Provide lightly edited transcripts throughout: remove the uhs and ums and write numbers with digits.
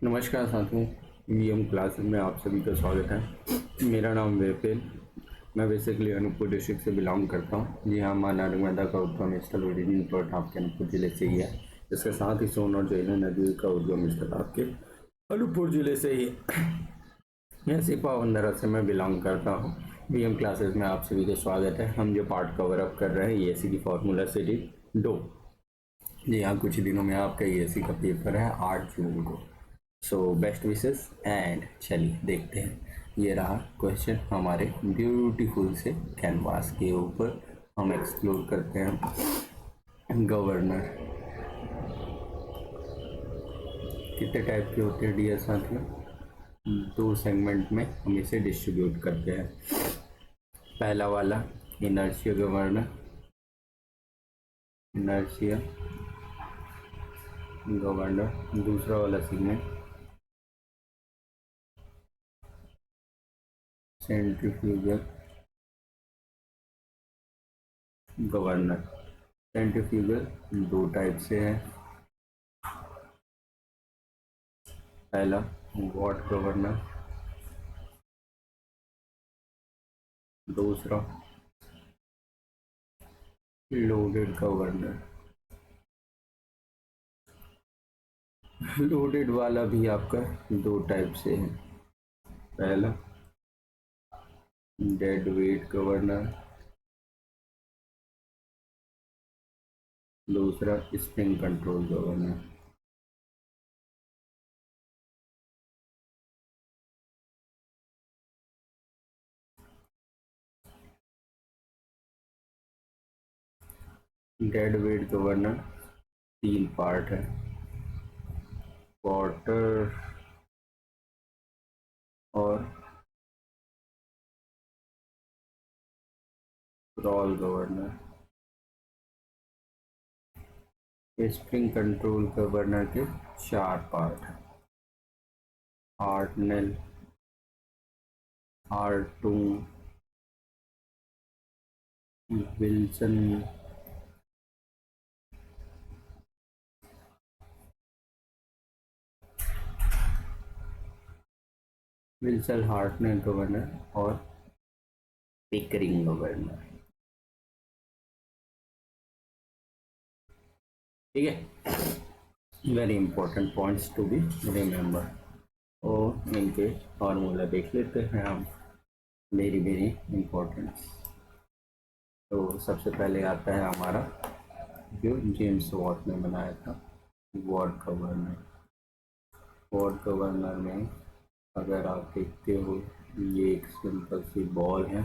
नमस्कार साथियों, VM classes में आप सभी का स्वागत है। मेरा नाम वेपेल, मैं बेसिकली अनूपपुर डिस्ट्रिक्ट से बिलोंग करता हूँ। जी हाँ, माँ नर्मदा का उद्गम स्थल ओरिजिन पॉइंट आपके अनूपपुर जिले से ही है। इसके साथ ही सोन और जयना नदी का उद्गम स्थल आपके अनूपपुर जिले से ही है। ऐसी पावन धरा से मैं बिलोंग करता हूँ। वीएम क्लासेस में आप सभी का स्वागत है। हम जो पार्ट कवर अप कर रहे हैं ESE की फॉर्मूला सीरीज 2। जी हाँ, कुछ दिनों में आपका ESE का पेपर है 8 जून को। सो बेस्ट विशेस एंड चलिए देखते हैं। ये रहा क्वेश्चन हमारे ब्यूटीफुल से कैनवास के ऊपर। हम एक्सप्लोर करते हैं गवर्नर कितने टाइप के होते हैं डियर साथियों। 2 सेगमेंट में हम इसे डिस्ट्रीब्यूट करते हैं। पहला वाला इनर्शिया गवर्नर, इनर्शिया गवर्नर। दूसरा वाला segment centrifugal governor. Centrifugal 2 type से है। पहला वॉट गवर्नर, दूसरा लोडेड गवर्नर। लोडेड वाला भी आपका 2 टाइप से है। पहला डेड वेट गवर्नर, दूसरा spring control governor. Dead weight governor 3 part है। वाटर और रॉल गवर्नर। स्प्रिंग कंट्रोल गवर्नर के 4 पार्ट हैं। Hartnell, Hartung, Wilson, Hartnell governor और पिकरिंग गवर्नर। ठीक है, very important points to be remember. और इनके फार्मूला देख लेते हैं हम। Very very important. तो सबसे पहले आता है हमारा जो जेम्स वॉट ने बनाया था, वॉट गवर्नर। वॉट गवर्नर में अगर आप देखते हो, ये एक सिंपल सी बॉल है।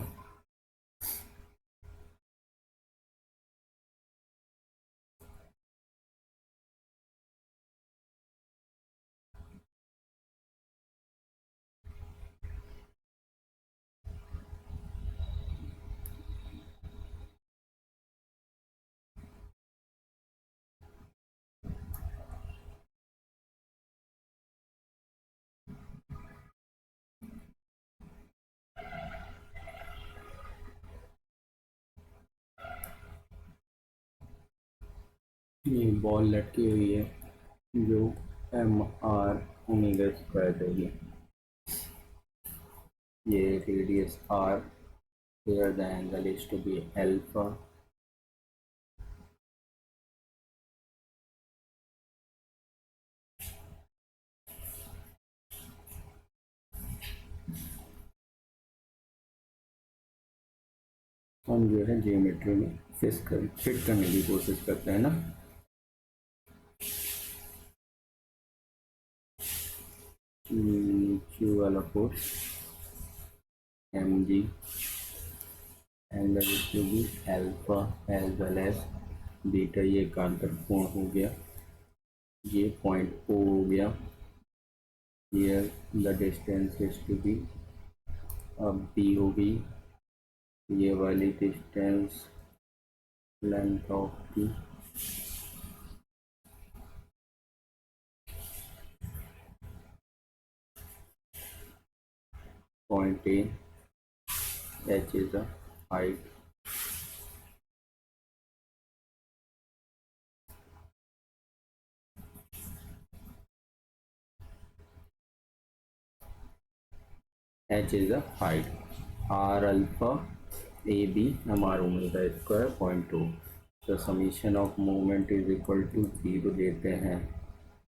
ये बॉल लटकी हुई है जो mr² है। ये radius r, here the angle is to be alpha। हम जो है जियोमेट्री में फिट करने की कोशिश करते हैं ना। क्यू वाला force mg, angle to be alpha as well as beta. ये कांतर कोण हो गया, ये पॉइंट O हो गया। here the distance is to be अब B हो गई। ये वाली distance length of the point A, h is the height। H is the height, R alpha AB MR omega square 0.2. तो summation of moment is equal to 0 देते हैं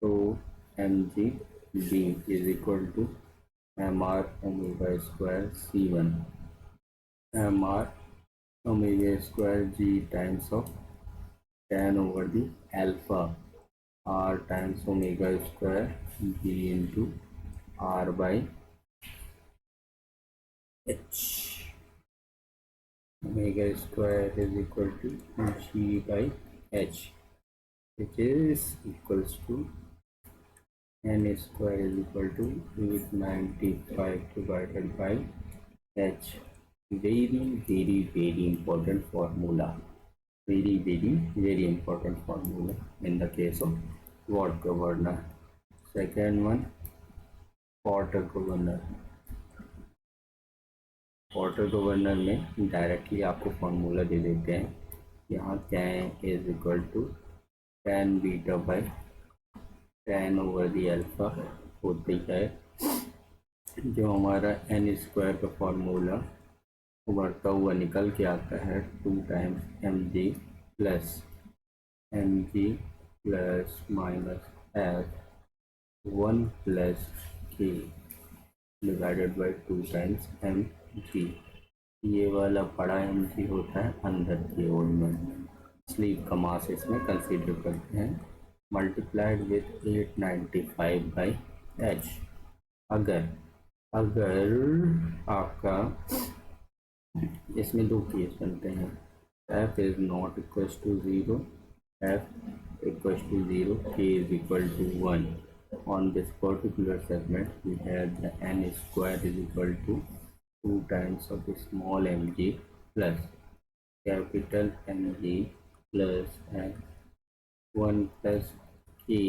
तो mg b is equal to mr omega square c1 mr omega square g times of tan over the alpha r times omega square g into r by h. Omega square is equal to g by h, which is equals to n square is equal to 895 divided by h. Very important formula. Very important formula in the case of water governor. Second one, water governor. Water governor में directly आपको formula दे देते हैं. यहाँ tan is equal to tan beta by tan over the alpha होती है. जो हमारा n स्क्वायर का फॉर्मूला उभरता हुआ निकल के आता है 2 times mg plus minus f 1 plus k divided by 2 times mg. ये वाला बड़ा mg होता है अंदर की ओर में, स्लीव का मास इसमें कंसीडर करते हैं, मल्टीप्लाइड विथ 895 बाई h. अगर आपका इसमें दो केस बनते हैं, f is not equal to 0, f equal to 0, k is equal to 1. On this particular segment, we have the n square is equal to 2 times of the small mg plus capital Mg plus 1 plus k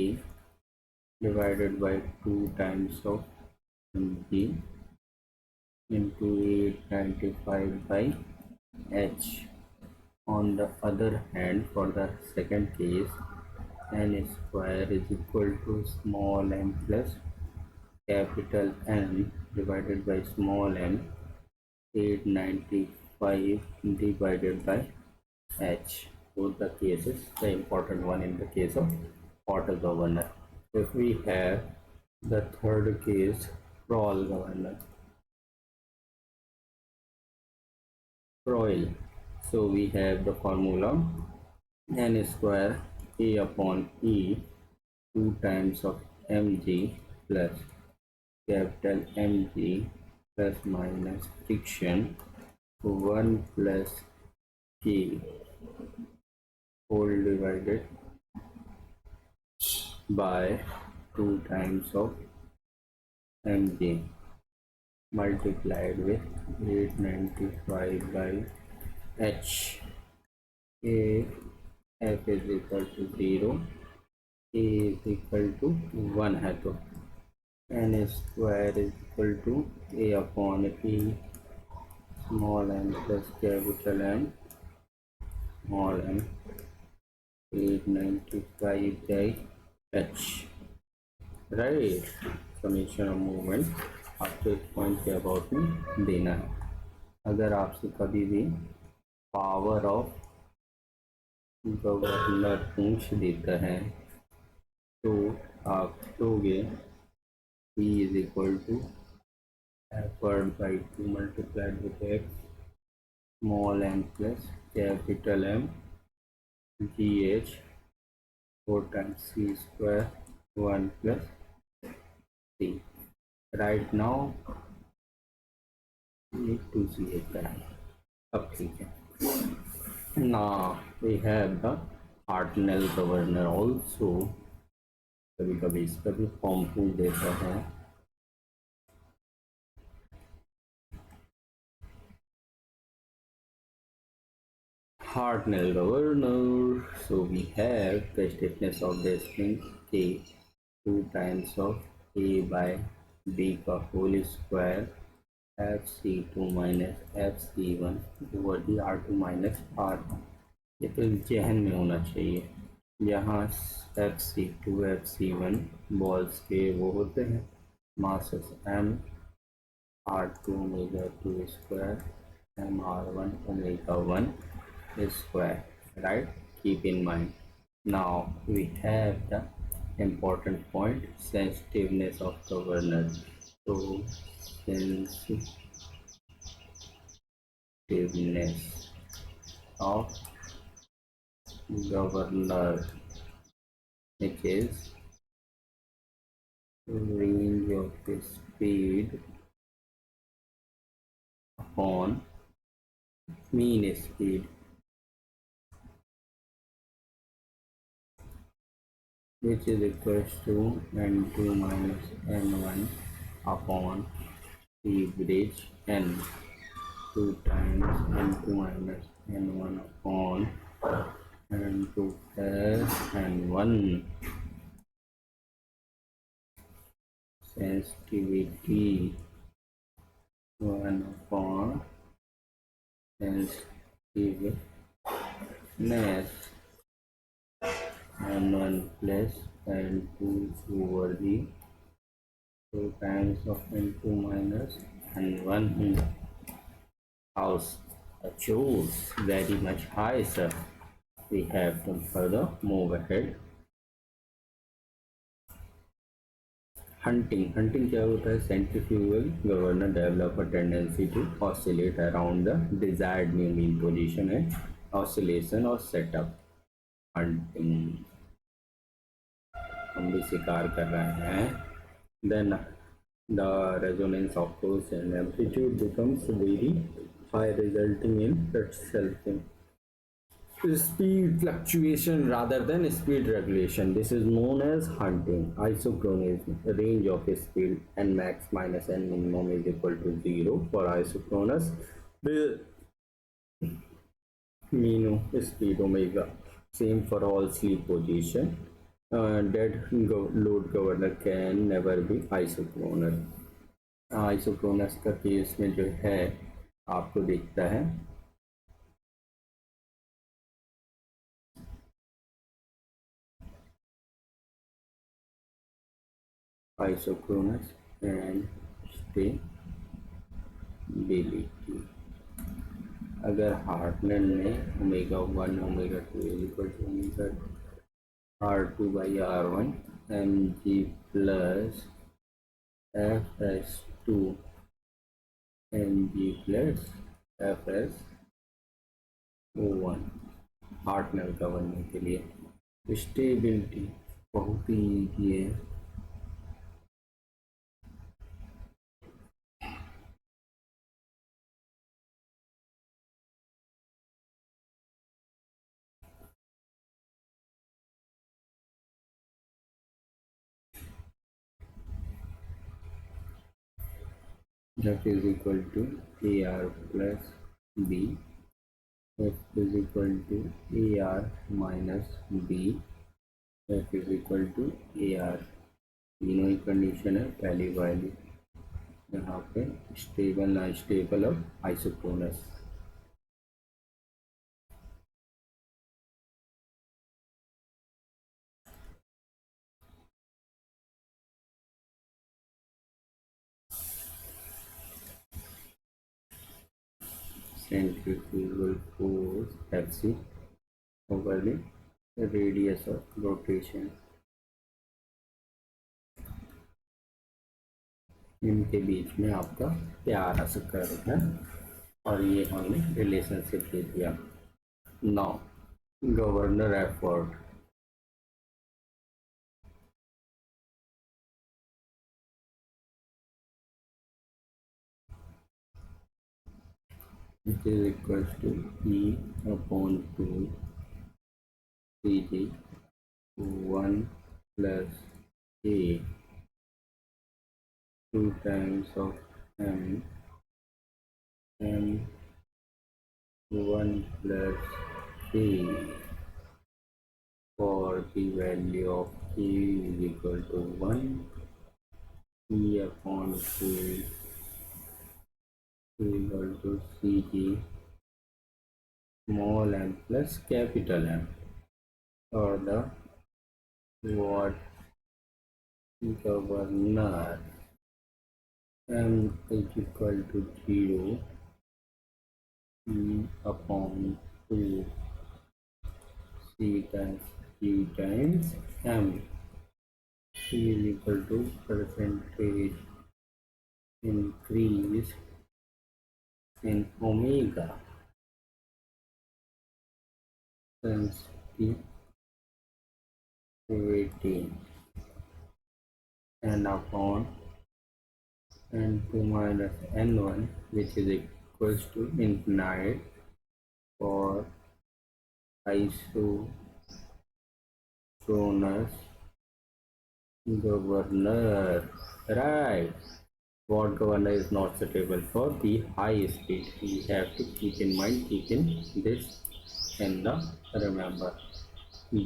divided by 2 times of mg into 895 by h. On the other hand, for the second case, n square is equal to small m plus capital N divided by small m, 895 divided by h. Both the cases, the important one in the case of water governor. If we have the third case, Proil governor, Proil. So we have the formula n square a upon e 2 times of mg plus capital Mg plus minus friction 1 plus k whole divided by 2 times of mg multiplied with 895 by h. A f is equal to 0, a is equal to 1 है तो n square is equal to a upon e small m plus capital M small m 895 by h. Right. Summation of movement आपको एक point के about में देना है. अगर आपसे कभी भी पावर ऑफ गवर्नर पूछ देता है तो आप लोगे p is equal to effort by 2 multiplied with x small m plus capital M g h 4 times c square 1 plus c. Right now need to see it. अब ठीक है. Now we have the Hartnell governor also. कभी कभी इसका भी form पूछ देता है. Hartnell governor. So we have the stiffness of the spring K 2 times of A by B का whole square FC2 minus FC1 over the R2 minus R1. ये तो जहन में होना चाहिए. यहाँ FC2 FC1 बॉल्स के वो होते हैं masses M R2 omega 2 square MR1 omega 1 square, right? Keep in mind. Now we have the important point, sensitiveness of governor. So sensitiveness of governor, which is range of the speed upon mean speed, which is equals to n2 minus n1 upon average n, 2 times n2 minus n1 upon n2 plus n1. Sensitivity 1 upon sensitiveness n1 plus n2 over the 2 times of n2 minus n1. House choose very much high, sir. We have to further move ahead. Hunting क्या होता है? Centrifugal governor develop a tendency to oscillate around the desired new mean position and oscillation or setup. Hunting हम भी शिकार कर रहे हैं. Then the resonance of force and amplitude becomes very high, resulting in self speed fluctuation rather than speed regulation. This is known as hunting. Isochronism, range of speed n max minus n minimum is equal to 0 for isochronous. The mean speed omega, same for all sleep position. Dead load governor can never be isochronous. Isochronous का case में जो है आपको दिखता है isochronous and stability. अगर Hartnell में omega 1 omega 2 equal to omega R2 by R1 mg plus fs2 mg plus fs1 Hartnell का बनने के लिए स्टेबिलिटी बहुत ही ईजी है. F is equal to AR plus B. F is equal to AR minus B. F is equal to AR. तीनों ही condition है पहली वाली. यहाँ पे स्टेबल ना स्टेबल और isochronous. Centrifugal force Fc over the radius of rotation. इनके बीच में आपका प्यारा सा कर्व है और ये हमने रिलेशनशिप दे दिया. Now governor effort which is equals to E upon 2 Cg 1 plus A 2 times of m 1 plus K for the value of K is equal to 1 E upon 2 equal to Cg small m plus capital M, or the what governor m is equal to 0 e upon 2 c times q times m. C is equal to percentage increase in omega sensitivity n upon n2 minus n1, which is equals to infinite for isochronous governor. Right. What governor is not suitable for the high speed? We have to keep in mind, keeping this in the remember.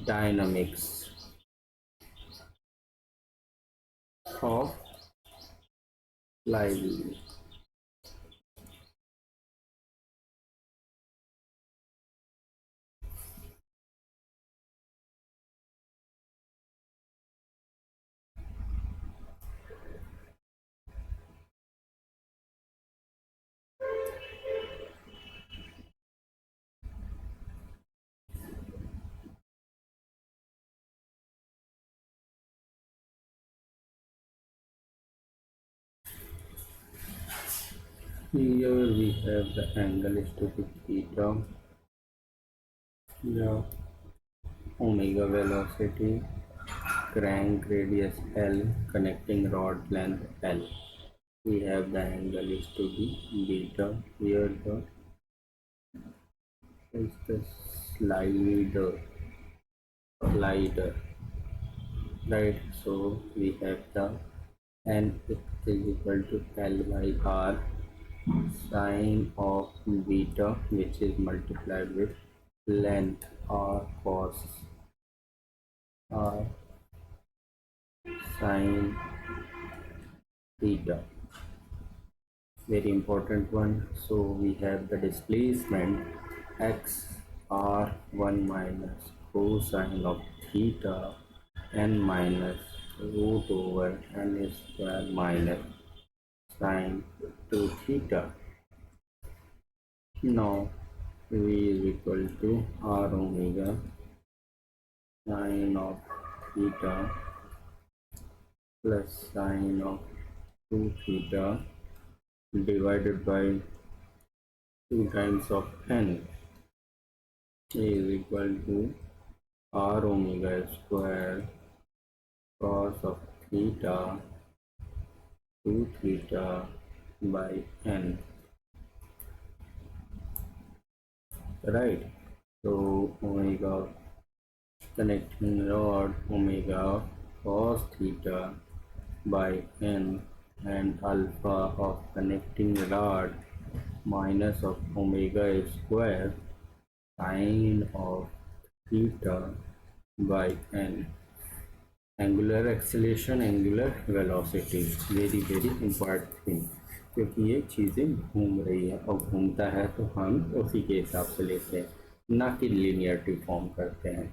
Dynamics of flywheel. Here we have the angle is to be theta, the omega velocity, crank radius L, connecting rod length L. We have the angle is to be beta. Here the is the slider, right? So we have the n is equal to L by R sine of beta, which is multiplied with length r cos r sine theta. Very important one. So we have the displacement x r1 minus cosine of theta n minus root over n square minus sine 2 theta. Now v is equal to r omega sine of theta plus sine of 2 theta divided by 2 times of n is equal to r omega square cos of theta 2 theta by n, right? So omega connecting rod omega cos theta by n and alpha of connecting rod minus of omega square sine of theta by n. Angular acceleration, angular velocity, very very important thing, क्योंकि ये चीज़ें घूम रही है और घूमता है तो हम उसी के हिसाब से लेते हैं, ना कि लीनियरिटी फॉर्म करते हैं.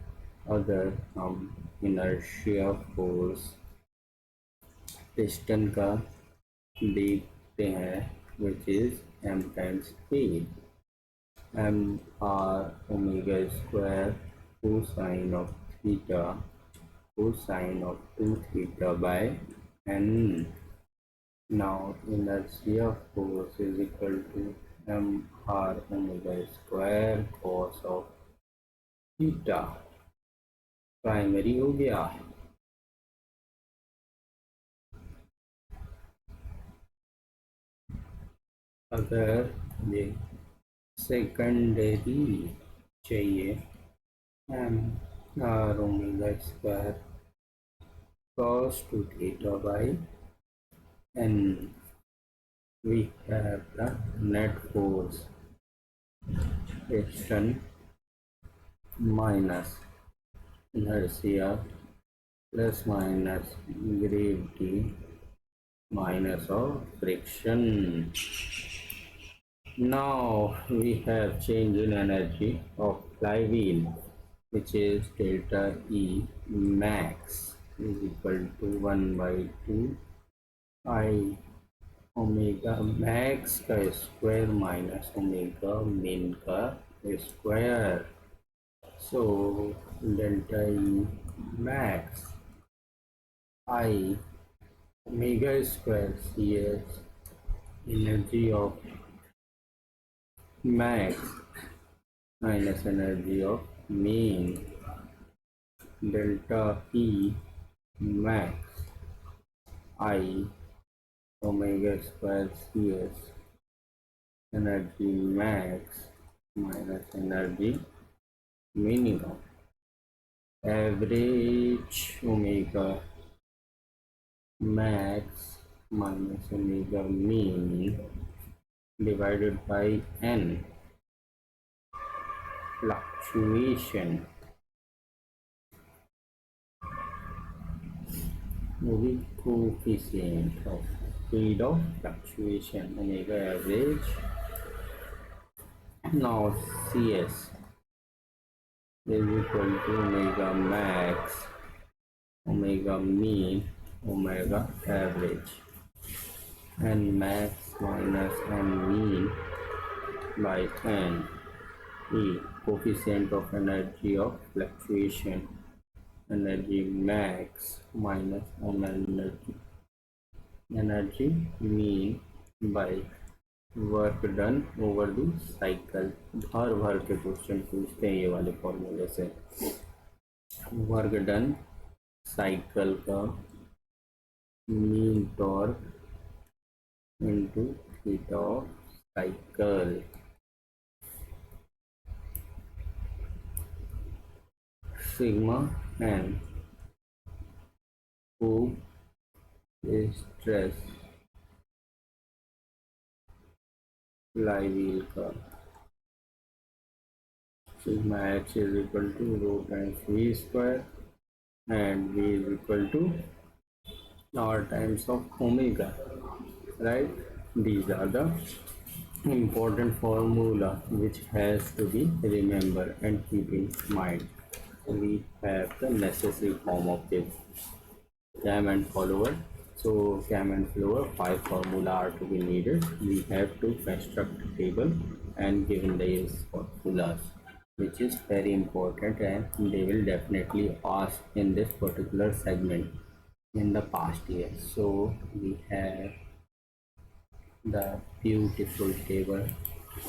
अगर हम इनर्शिया फोर्स पिस्टन का देखते हैं which is m times p, m r omega square cosine of theta cosine of 2 theta by n. Now inertia force is equal to mr omega square cos of theta. Primary हो गया. अगर ये secondary चाहिए m r omega square cos 2 theta by n, we have the net force action minus inertia plus minus gravity minus of friction. Now we have change in energy of flywheel, which is delta E max is equal to 1 by 2 I omega max का square minus omega मिन का square. So delta E max I omega square CS energy of max minus energy of mean delta E max I omega square CS energy max minus energy minimum average omega max minus omega mean divided by n fluctuation moving coefficient of speed of fluctuation omega average. Now CS is equal to omega max omega mean omega average n max minus n mean by n E coefficient of energy of fluctuation energy max minus energy mean by work done over the cycle. हर भर के question पूछते हैं ये वाले फॉर्मूले से. Work done cycle का mean torque into theta of cycle. Sigma n को स्ट्रेस फ्लाईव्हील का sigma h is equal to rho times v square and v is equal to r times of omega, right? These are the important formula which has to be remembered and keep in mind. We have the necessary form of this cam and follower. So cam and follower 5 formula are to be needed. We have to construct a table and given these formulas, which is very important and they will definitely ask in this particular segment in the past year. So we have the beautiful table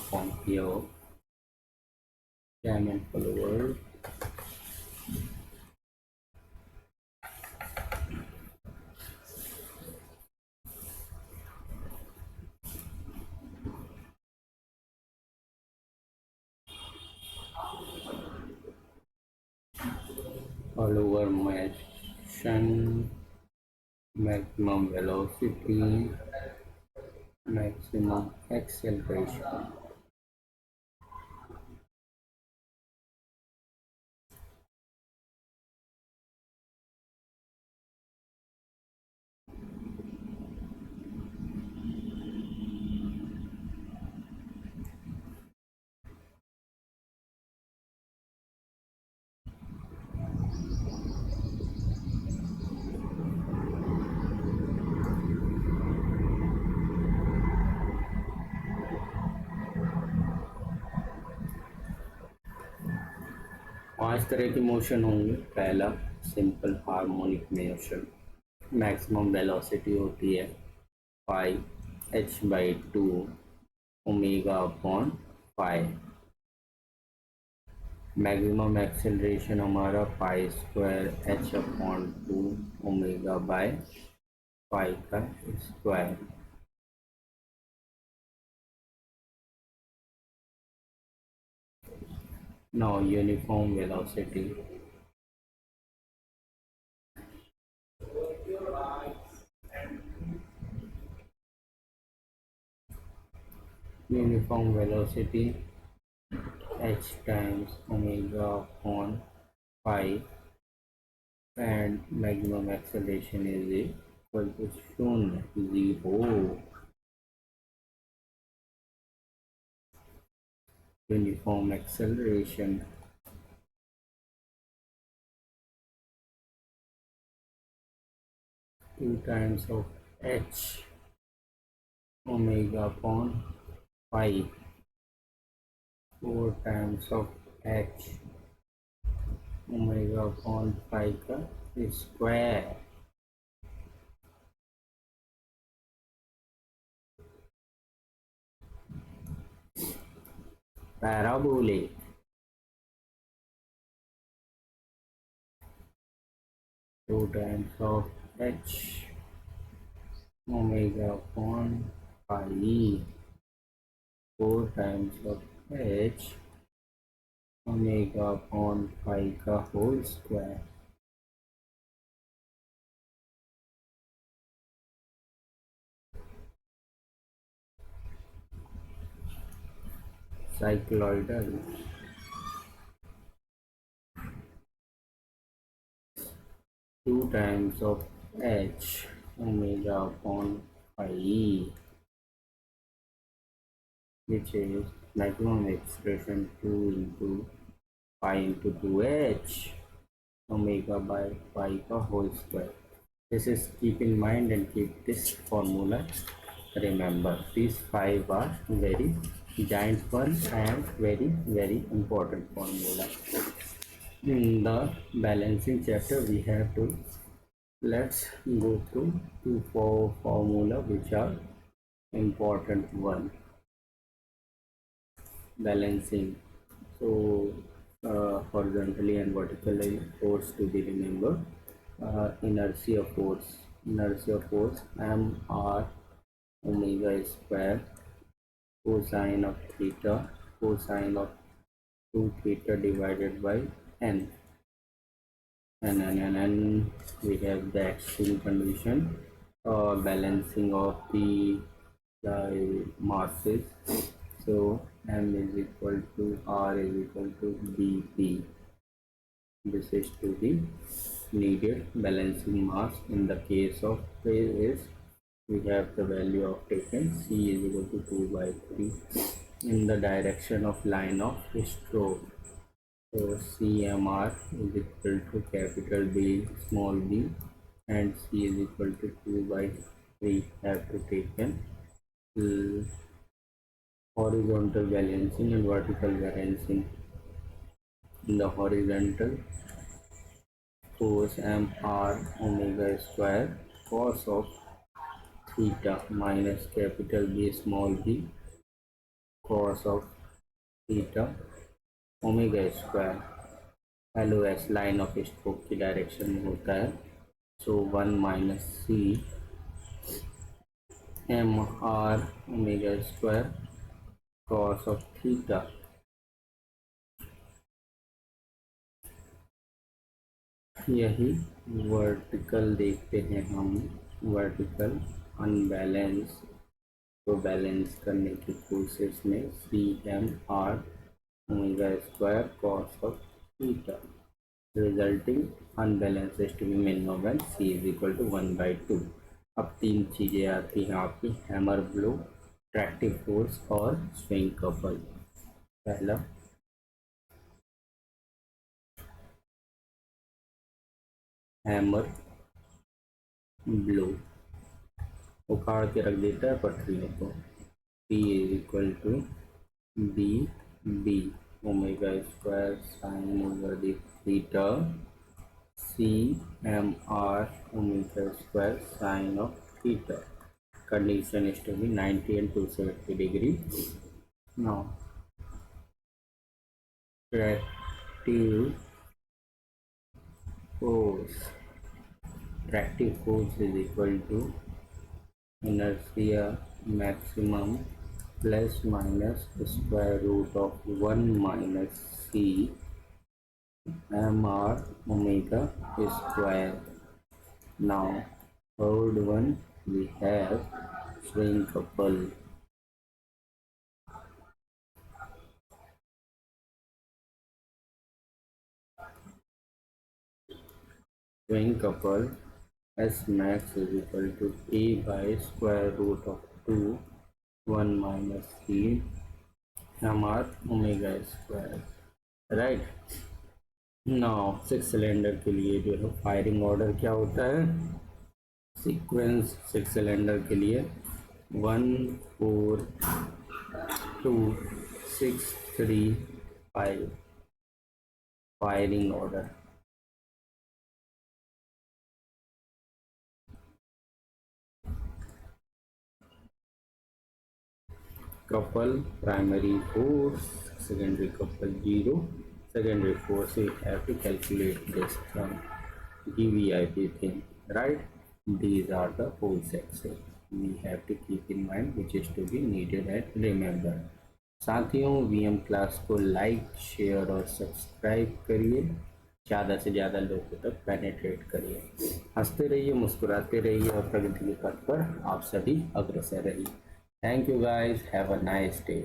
from here. Cam and follower. Follower motion, maximum velocity, maximum acceleration. पांच तरह के motion होंगे. पहला simple harmonic motion. Maximum velocity होती है 5h/2 omega upon 5. Maximum acceleration हमारा pi square h/2 omega by 5 का square. Now uniform velocity. Uniform velocity h times omega upon 5 and maximum acceleration is equal to 0. Uniform acceleration two times of h omega upon pi 4 times of H omega upon pi का square parabolic 2 times of h omega upon pi 4 times of h omega upon pi का whole square cycloidal 2 times of h omega upon pi, which is maximum expression 2 into pi into 2h omega by pi का whole square. This is keep in mind and keep this formula. Remember, these 5 are very giant one and very important formula. In the balancing chapter, we have to let's go through 2 formula which are important one. Balancing. So horizontally and vertically force to be remembered. Inertia force mr omega square cosine of theta cosine of 2 theta divided by n. And we have the extreme condition balancing of the masses. So m is equal to r is equal to dp. This is to the needed balancing mass. In the case of phase, we have the value of taken c is equal to 2 by 3 in the direction of line of stroke. So CMR is equal to capital B small b and C is equal to 2 by 3 have to taken horizontal balancing and vertical balancing. In the horizontal force mr omega square cos of theta minus capital B small b cos of theta omega square LOS line of stroke की direction में होता है. So 1 minus C M R omega square cos of theta. यही vertical देखते हैं हम. Vertical unbalance को balance करने की कोशिश में C M R omega square cos of theta resulting unbalance is to be minimum when C is equal to 1/2. अब 3 चीज़ें आती हैं आपकी हैमर ब्लो ट्रैक्टिव फोर्स और स्विंग कपल. पहला हैमर ब्लो उखाड़ के रख देता है पटरियों को. P is equal to B B omega square sine over the theta C M R omega square sine of theta. Condition is to be 90 and 270 degree. Now tractive force is equal to inertia maximum plus minus square root of 1 minus c mr omega square. Now third one we have swing couple. Swing couple S max is equal to A by square root of 2 1 minus c mr omega square. Right. Now 6 cylinder के लिए जो है firing order क्या होता है. Sequence 6 cylinder के लिए 1 4 2 6 3 5 firing order. Couple primary force, secondary couple 0, secondary force we have to calculate this from DVIP thing, right? These are the force axis we have to keep in mind, which is to be needed and remember. साथियों VM class को like share और subscribe करिए, ज़्यादा से ज़्यादा लोगों तक penetrate करिए, हंसते रहिए, मुस्कुराते रहिए और प्रगति के पथ पर आप सभी अग्रसर रहिए। Thank you guys. Have a nice day.